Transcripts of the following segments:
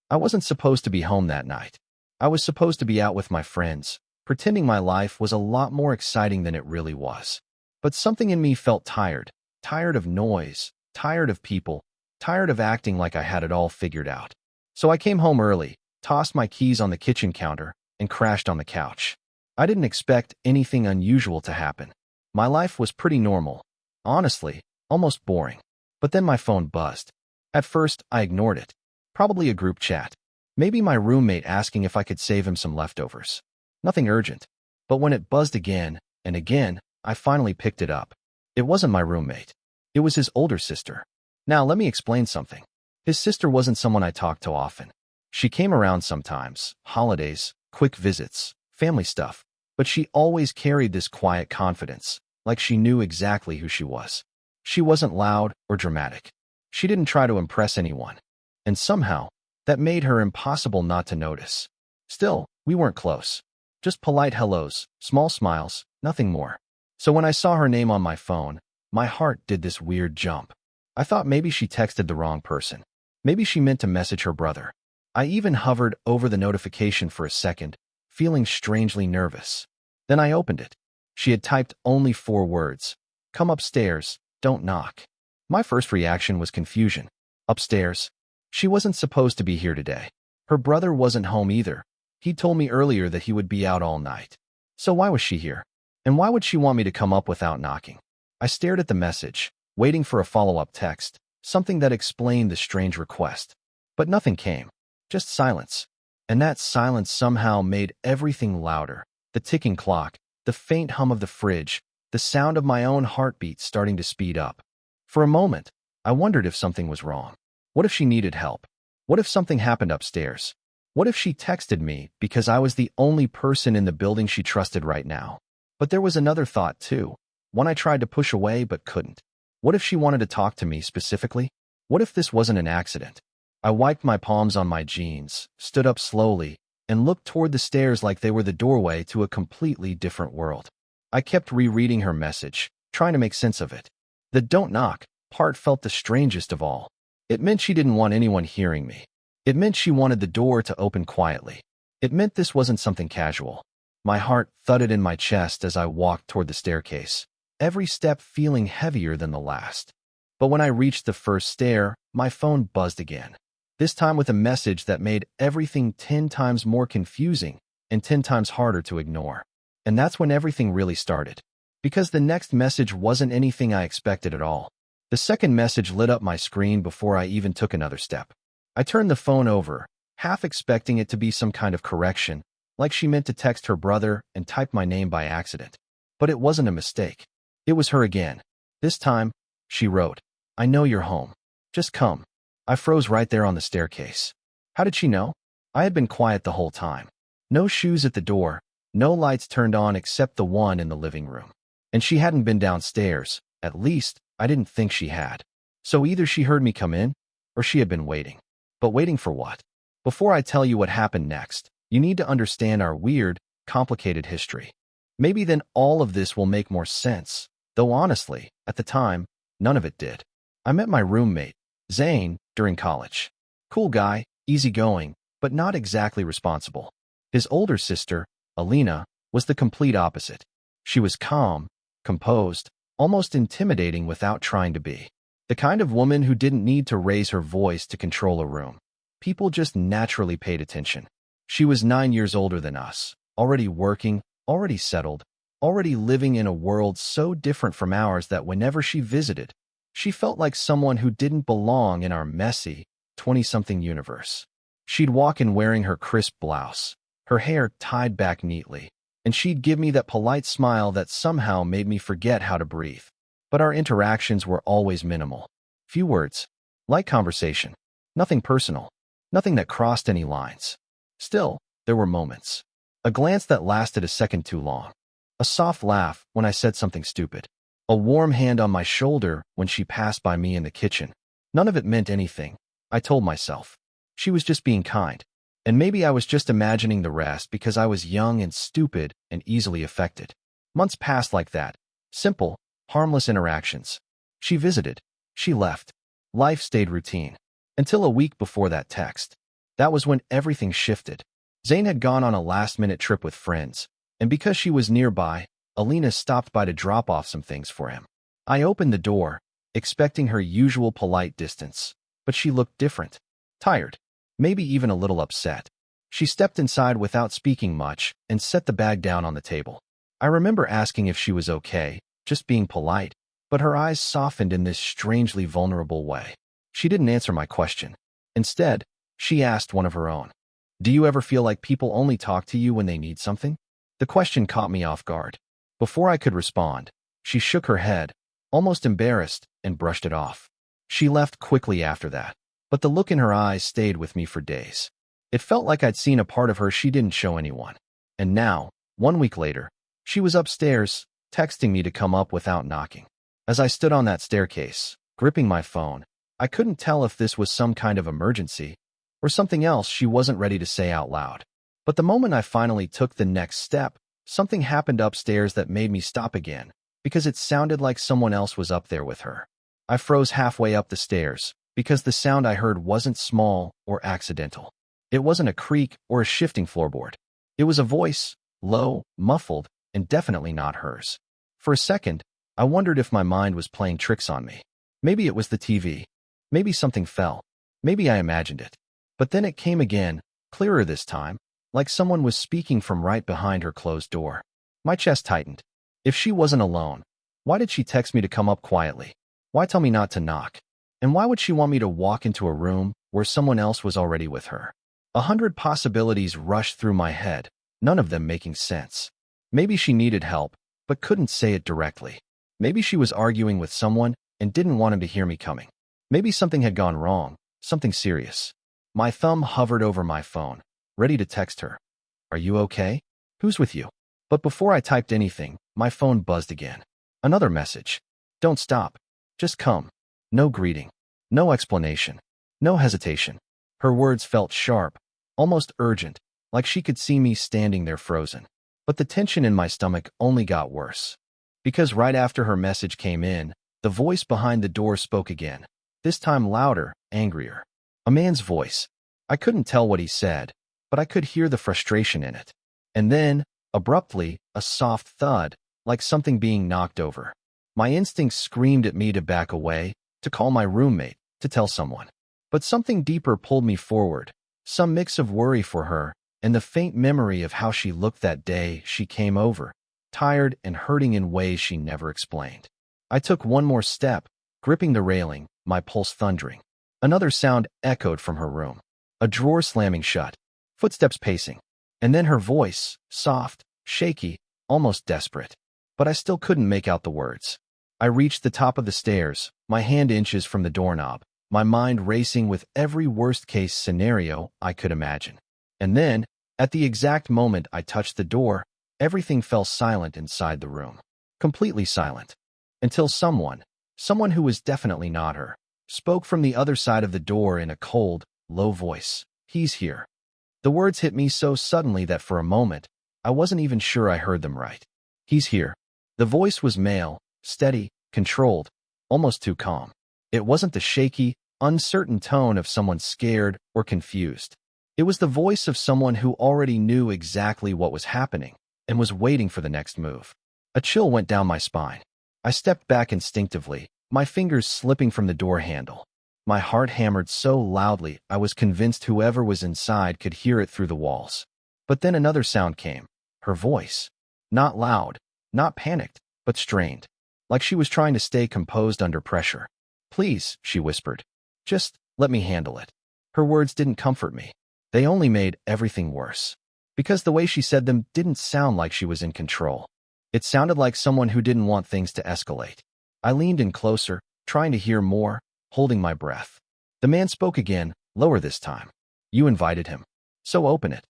I wasn't supposed to be home that night. I was supposed to be out with my friends, pretending my life was a lot more exciting than it really was. But something in me felt tired, tired of noise, tired of people, tired of acting like I had it all figured out. So I came home early, tossed my keys on the kitchen counter, and crashed on the couch. I didn't expect anything unusual to happen. My life was pretty normal. Honestly, almost boring. But then my phone buzzed. At first, I ignored it. Probably a group chat. Maybe my roommate asking if I could save him some leftovers. Nothing urgent. But when it buzzed again and again, I finally picked it up. It wasn't my roommate. It was his older sister. Now, let me explain something. His sister wasn't someone I talked to often. She came around sometimes, holidays, quick visits, family stuff. But she always carried this quiet confidence, like she knew exactly who she was. She wasn't loud or dramatic. She didn't try to impress anyone. And somehow, that made her impossible not to notice. Still, we weren't close. Just polite hellos, small smiles, nothing more. So when I saw her name on my phone, my heart did this weird jump. I thought maybe she texted the wrong person. Maybe she meant to message her brother. I even hovered over the notification for a second, feeling strangely nervous. Then I opened it. She had typed only 4 words. Come upstairs, don't knock. My first reaction was confusion. Upstairs? She wasn't supposed to be here today. Her brother wasn't home either. He told me earlier that he would be out all night. So why was she here? And why would she want me to come up without knocking? I stared at the message, waiting for a follow-up text, something that explained the strange request. But nothing came. Just silence. And that silence somehow made everything louder. The ticking clock, the faint hum of the fridge, the sound of my own heartbeat starting to speed up. For a moment, I wondered if something was wrong. What if she needed help? What if something happened upstairs? What if she texted me because I was the only person in the building she trusted right now? But there was another thought too, one I tried to push away but couldn't. What if she wanted to talk to me specifically? What if this wasn't an accident? I wiped my palms on my jeans, stood up slowly, and looked toward the stairs like they were the doorway to a completely different world. I kept rereading her message, trying to make sense of it. The "don't knock" part felt the strangest of all. It meant she didn't want anyone hearing me. It meant she wanted the door to open quietly. It meant this wasn't something casual. My heart thudded in my chest as I walked toward the staircase, every step feeling heavier than the last. But when I reached the first stair, my phone buzzed again. This time with a message that made everything 10 times more confusing and 10 times harder to ignore. And that's when everything really started. Because the next message wasn't anything I expected at all. The second message lit up my screen before I even took another step. I turned the phone over, half expecting it to be some kind of correction, like she meant to text her brother and type my name by accident. But it wasn't a mistake. It was her again. This time, she wrote, "I know you're home. Just come." I froze right there on the staircase. How did she know? I had been quiet the whole time. No shoes at the door, no lights turned on except the one in the living room. And she hadn't been downstairs. At least, I didn't think she had. So either she heard me come in, or she had been waiting. But waiting for what? Before I tell you what happened next, you need to understand our weird, complicated history. Maybe then all of this will make more sense, though honestly, at the time, none of it did. I met my roommate, Zane, during college. Cool guy, easygoing, but not exactly responsible. His older sister, Alina, was the complete opposite. She was calm, composed, almost intimidating without trying to be. The kind of woman who didn't need to raise her voice to control a room. People just naturally paid attention. She was 9 years older than us, already working, already settled, already living in a world so different from ours that whenever she visited, she felt like someone who didn't belong in our messy, 20-something universe. She'd walk in wearing her crisp blouse, her hair tied back neatly, and she'd give me that polite smile that somehow made me forget how to breathe. But our interactions were always minimal. Few words, light conversation, nothing personal, nothing that crossed any lines. Still, there were moments. A glance that lasted a second too long. A soft laugh when I said something stupid. A warm hand on my shoulder when she passed by me in the kitchen. None of it meant anything, I told myself. She was just being kind. And maybe I was just imagining the rest because I was young and stupid and easily affected. Months passed like that. Simple, harmless interactions. She visited. She left. Life stayed routine. Until a week before that text. That was when everything shifted. Zane had gone on a last-minute trip with friends, and because she was nearby, Alina stopped by to drop off some things for him. I opened the door, expecting her usual polite distance, but she looked different. Tired. Maybe even a little upset. She stepped inside without speaking much and set the bag down on the table. I remember asking if she was okay, just being polite, but her eyes softened in this strangely vulnerable way. She didn't answer my question. Instead, she asked one of her own. Do you ever feel like people only talk to you when they need something? The question caught me off guard. Before I could respond, she shook her head, almost embarrassed, and brushed it off. She left quickly after that, but the look in her eyes stayed with me for days. It felt like I'd seen a part of her she didn't show anyone. And now, 1 week later, she was upstairs, texting me to come up without knocking. As I stood on that staircase, gripping my phone, I couldn't tell if this was some kind of emergency or something else she wasn't ready to say out loud. But the moment I finally took the next step, something happened upstairs that made me stop again, because it sounded like someone else was up there with her. I froze halfway up the stairs, because the sound I heard wasn't small or accidental. It wasn't a creak or a shifting floorboard. It was a voice, low, muffled, and definitely not hers. For a second, I wondered if my mind was playing tricks on me. Maybe it was the TV. Maybe something fell. Maybe I imagined it. But then it came again, clearer this time, like someone was speaking from right behind her closed door. My chest tightened. If she wasn't alone, why did she text me to come up quietly? Why tell me not to knock? And why would she want me to walk into a room where someone else was already with her? 100 possibilities rushed through my head, none of them making sense. Maybe she needed help, but couldn't say it directly. Maybe she was arguing with someone and didn't want him to hear me coming. Maybe something had gone wrong, something serious. My thumb hovered over my phone, ready to text her. Are you okay? Who's with you? But before I typed anything, my phone buzzed again. Another message. Don't stop. Just come. No greeting. No explanation. No hesitation. Her words felt sharp, almost urgent, like she could see me standing there frozen. But the tension in my stomach only got worse. Because right after her message came in, the voice behind the door spoke again, this time louder, angrier. A man's voice. I couldn't tell what he said, but I could hear the frustration in it. And then, abruptly, a soft thud, like something being knocked over. My instincts screamed at me to back away, to call my roommate, to tell someone. But something deeper pulled me forward, some mix of worry for her and the faint memory of how she looked that day she came over, tired and hurting in ways she never explained. I took one more step, gripping the railing, my pulse thundering. Another sound echoed from her room. A drawer slamming shut, footsteps pacing, and then her voice, soft, shaky, almost desperate. But I still couldn't make out the words. I reached the top of the stairs, my hand inches from the doorknob, my mind racing with every worst-case scenario I could imagine. And then, at the exact moment I touched the door, everything fell silent inside the room. Completely silent. Until someone who was definitely not her, spoke from the other side of the door in a cold, low voice. He's here. The words hit me so suddenly that for a moment, I wasn't even sure I heard them right. He's here. The voice was male, steady, controlled, almost too calm. It wasn't the shaky, uncertain tone of someone scared or confused. It was the voice of someone who already knew exactly what was happening and was waiting for the next move. A chill went down my spine. I stepped back instinctively, my fingers slipping from the door handle. My heart hammered so loudly I was convinced whoever was inside could hear it through the walls. But then another sound came. Her voice. Not loud, not panicked, but strained, like she was trying to stay composed under pressure. Please, she whispered. Just let me handle it. Her words didn't comfort me. They only made everything worse. Because the way she said them didn't sound like she was in control. It sounded like someone who didn't want things to escalate. I leaned in closer, trying to hear more, holding my breath. The man spoke again, lower this time. You invited him. So open it.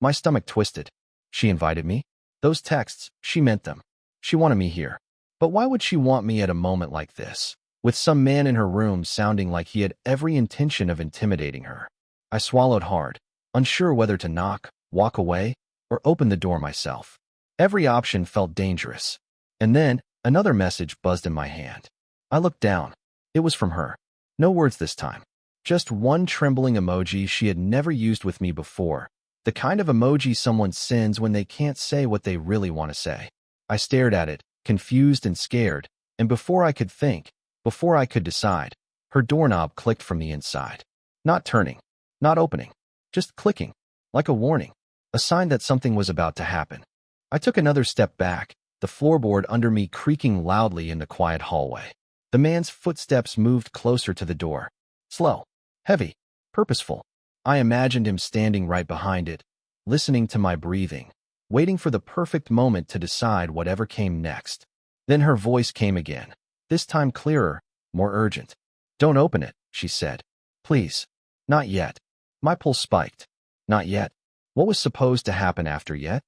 My stomach twisted. She invited me? Those texts, she meant them. She wanted me here. But why would she want me at a moment like this, with some man in her room sounding like he had every intention of intimidating her? I swallowed hard, unsure whether to knock, walk away, or open the door myself. Every option felt dangerous. And then, another message buzzed in my hand. I looked down. It was from her. No words this time. Just one trembling emoji she had never used with me before, the kind of emoji someone sends when they can't say what they really want to say. I stared at it, confused and scared, and before I could think, before I could decide, her doorknob clicked from the inside. Not turning, not opening, just clicking, like a warning, a sign that something was about to happen. I took another step back, the floorboard under me creaking loudly in the quiet hallway. The man's footsteps moved closer to the door. Slow, heavy, purposeful. I imagined him standing right behind it, listening to my breathing, waiting for the perfect moment to decide whatever came next. Then her voice came again, this time clearer, more urgent. "Don't open it," she said. "Please. Not yet." My pulse spiked. Not yet. What was supposed to happen after yet?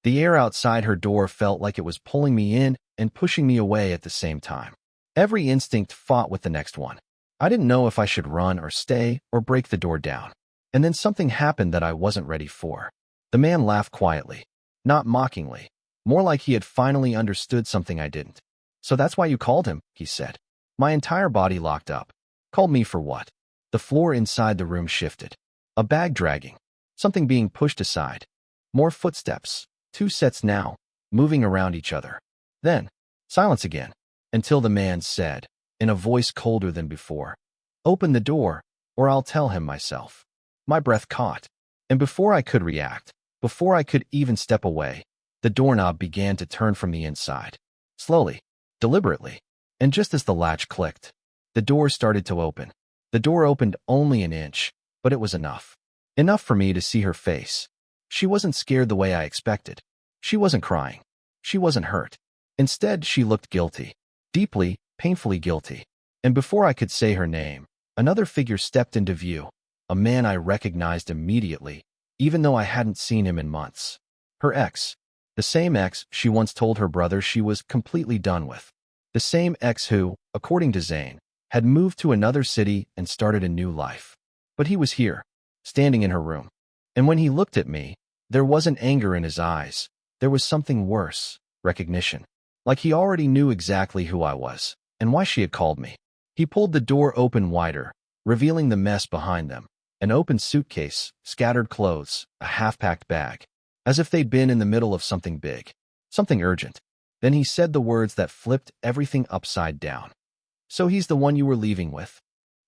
The air outside her door felt like it was pulling me in and pushing me away at the same time. Every instinct fought with the next one. I didn't know if I should run or stay or break the door down. And then something happened that I wasn't ready for. The man laughed quietly, not mockingly, more like he had finally understood something I didn't. "So that's why you called him," he said. My entire body locked up. Called me for what? The floor inside the room shifted. A bag dragging. Something being pushed aside. More footsteps. 2 sets now, moving around each other. Then, silence again, until the man said, in a voice colder than before, "Open the door, or I'll tell him myself." My breath caught, and before I could react, before I could even step away, the doorknob began to turn from the inside. Slowly, deliberately, and just as the latch clicked, the door started to open. The door opened only an inch, but it was enough. Enough for me to see her face. She wasn't scared the way I expected. She wasn't crying. She wasn't hurt. Instead, she looked guilty. Deeply, painfully guilty. And before I could say her name, another figure stepped into view. A man I recognized immediately, even though I hadn't seen him in months. Her ex. The same ex she once told her brother she was completely done with. The same ex who, according to Zane, had moved to another city and started a new life. But he was here, standing in her room. And when he looked at me, there wasn't anger in his eyes. There was something worse, recognition. Like he already knew exactly who I was and why she had called me. He pulled the door open wider, revealing the mess behind them. An open suitcase, scattered clothes, a half-packed bag. As if they'd been in the middle of something big, something urgent. Then he said the words that flipped everything upside down. "So he's the one you were leaving with?"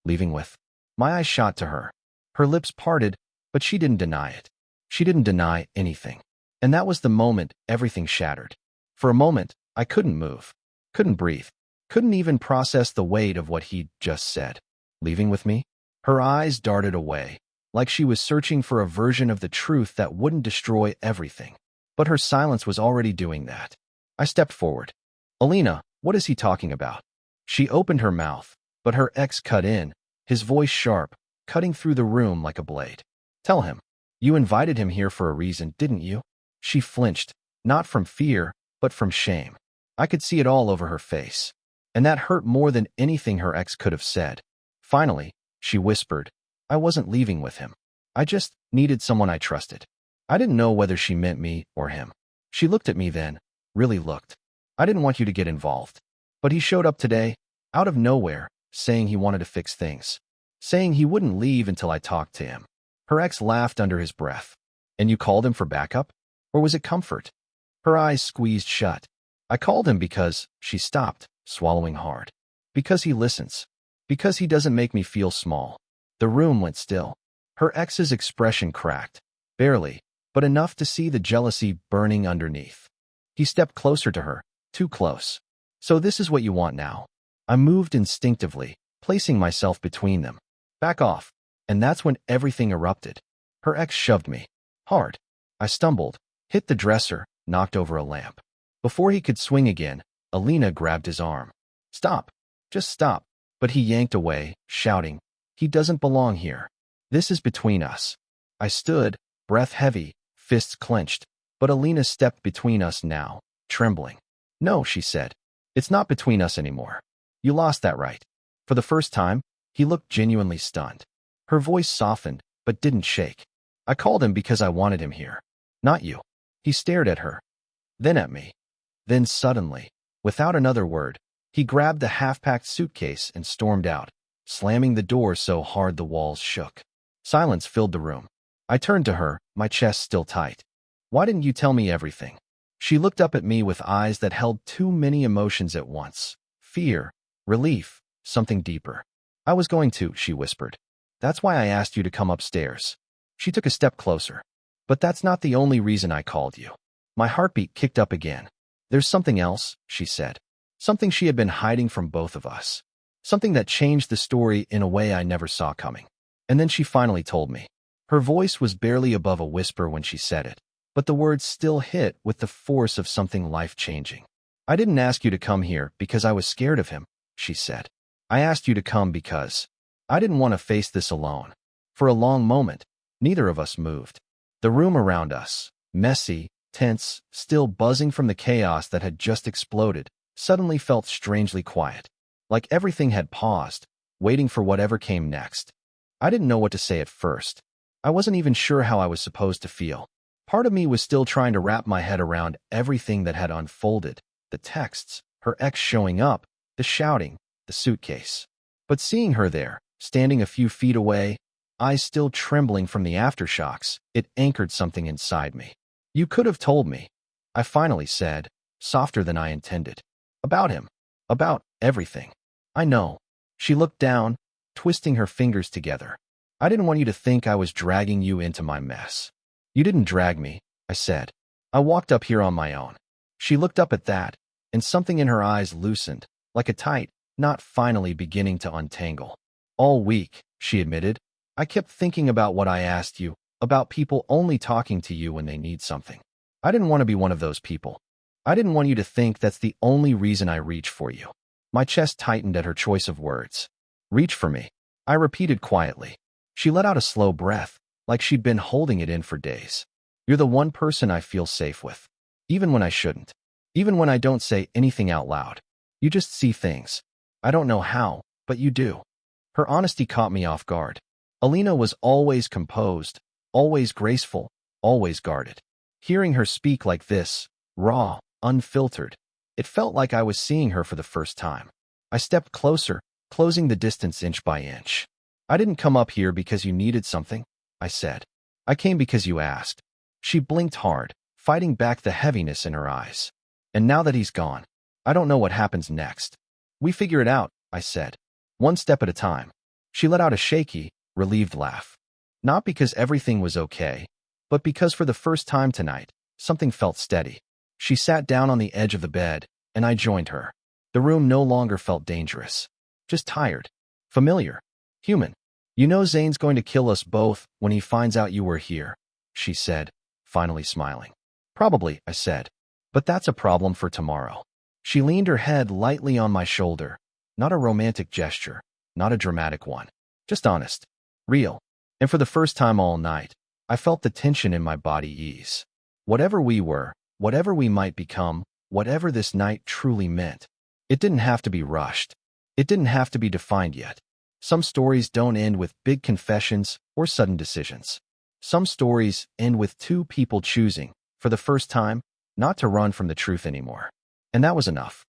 Leaving with? My eyes shot to her. Her lips parted, but she didn't deny it. She didn't deny anything. And that was the moment everything shattered. For a moment, I couldn't move, couldn't breathe, couldn't even process the weight of what he'd just said. Leaving with me? Her eyes darted away, like she was searching for a version of the truth that wouldn't destroy everything. But her silence was already doing that. I stepped forward. "Alina, what is he talking about?" She opened her mouth, but her ex cut in, his voice sharp, cutting through the room like a blade. "Tell him. You invited him here for a reason, didn't you?" She flinched, not from fear, but from shame. I could see it all over her face. And that hurt more than anything her ex could have said. Finally, she whispered, "I wasn't leaving with him. I just needed someone I trusted." I didn't know whether she meant me or him. She looked at me then, really looked. "I didn't want you to get involved. But he showed up today, out of nowhere, saying he wanted to fix things. Saying he wouldn't leave until I talked to him." Her ex laughed under his breath. "And you called him for backup? Or was it comfort?" Her eyes squeezed shut. "I called him because," she stopped, swallowing hard. "Because he listens. Because he doesn't make me feel small." The room went still. Her ex's expression cracked. Barely, but enough to see the jealousy burning underneath. He stepped closer to her, too close. "So this is what you want now?" I moved instinctively, placing myself between them. "Back off." And that's when everything erupted. Her ex shoved me. Hard. I stumbled, hit the dresser, knocked over a lamp. Before he could swing again, Alina grabbed his arm. "Stop. Just stop." But he yanked away, shouting, "He doesn't belong here. This is between us." I stood, breath heavy, fists clenched, but Alina stepped between us now, trembling. "No," she said. "It's not between us anymore. You lost that right." For the first time, he looked genuinely stunned. Her voice softened, but didn't shake. "I called him because I wanted him here. Not you." He stared at her, then at me. Then suddenly, without another word, he grabbed the half-packed suitcase and stormed out. slamming the door so hard the walls shook. Silence filled the room. I turned to her, my chest still tight. Why didn't you tell me everything? She looked up at me with eyes that held too many emotions at once. Fear, relief, something deeper. I was going to, she whispered. That's why I asked you to come upstairs. She took a step closer. But that's not the only reason I called you. My heartbeat kicked up again. There's something else, she said. Something she had been hiding from both of us. Something that changed the story in a way I never saw coming. And then she finally told me. Her voice was barely above a whisper when she said it, but the words still hit with the force of something life-changing. I didn't ask you to come here because I was scared of him, she said. I asked you to come because I didn't want to face this alone. For a long moment, neither of us moved. The room around us, messy, tense, still buzzing from the chaos that had just exploded, suddenly felt strangely quiet. Like everything had paused, waiting for whatever came next. I didn't know what to say at first. I wasn't even sure how I was supposed to feel. Part of me was still trying to wrap my head around everything that had unfolded. The texts, her ex showing up, the shouting, the suitcase. But seeing her there, standing a few feet away, eyes still trembling from the aftershocks, it anchored something inside me. You could have told me, I finally said, softer than I intended. About him. About everything. I know. She looked down, twisting her fingers together. I didn't want you to think I was dragging you into my mess. You didn't drag me, I said. I walked up here on my own. She looked up at that, and something in her eyes loosened, like a tight knot finally beginning to untangle. All week, she admitted, I kept thinking about what I asked you, about people only talking to you when they need something. I didn't want to be one of those people. I didn't want you to think that's the only reason I reach for you. My chest tightened at her choice of words. Reach for me, I repeated quietly. She let out a slow breath, like she'd been holding it in for days. You're the one person I feel safe with. Even when I shouldn't. Even when I don't say anything out loud. You just see things. I don't know how, but you do. Her honesty caught me off guard. Alina was always composed, always graceful, always guarded. Hearing her speak like this, raw, unfiltered, it felt like I was seeing her for the first time. I stepped closer, closing the distance inch by inch. I didn't come up here because you needed something, I said. I came because you asked. She blinked hard, fighting back the heaviness in her eyes. And now that he's gone, I don't know what happens next. We figure it out, I said. One step at a time. She let out a shaky, relieved laugh. Not because everything was okay, but because for the first time tonight, something felt steady. She sat down on the edge of the bed, and I joined her. The room no longer felt dangerous. Just tired. Familiar. Human. You know Zane's going to kill us both when he finds out you were here, she said, finally smiling. Probably, I said. But that's a problem for tomorrow. She leaned her head lightly on my shoulder. Not a romantic gesture, not a dramatic one. Just honest. Real. And for the first time all night, I felt the tension in my body ease. Whatever we were, whatever we might become, whatever this night truly meant, it didn't have to be rushed. It didn't have to be defined yet. Some stories don't end with big confessions or sudden decisions. Some stories end with two people choosing, for the first time, not to run from the truth anymore. And that was enough.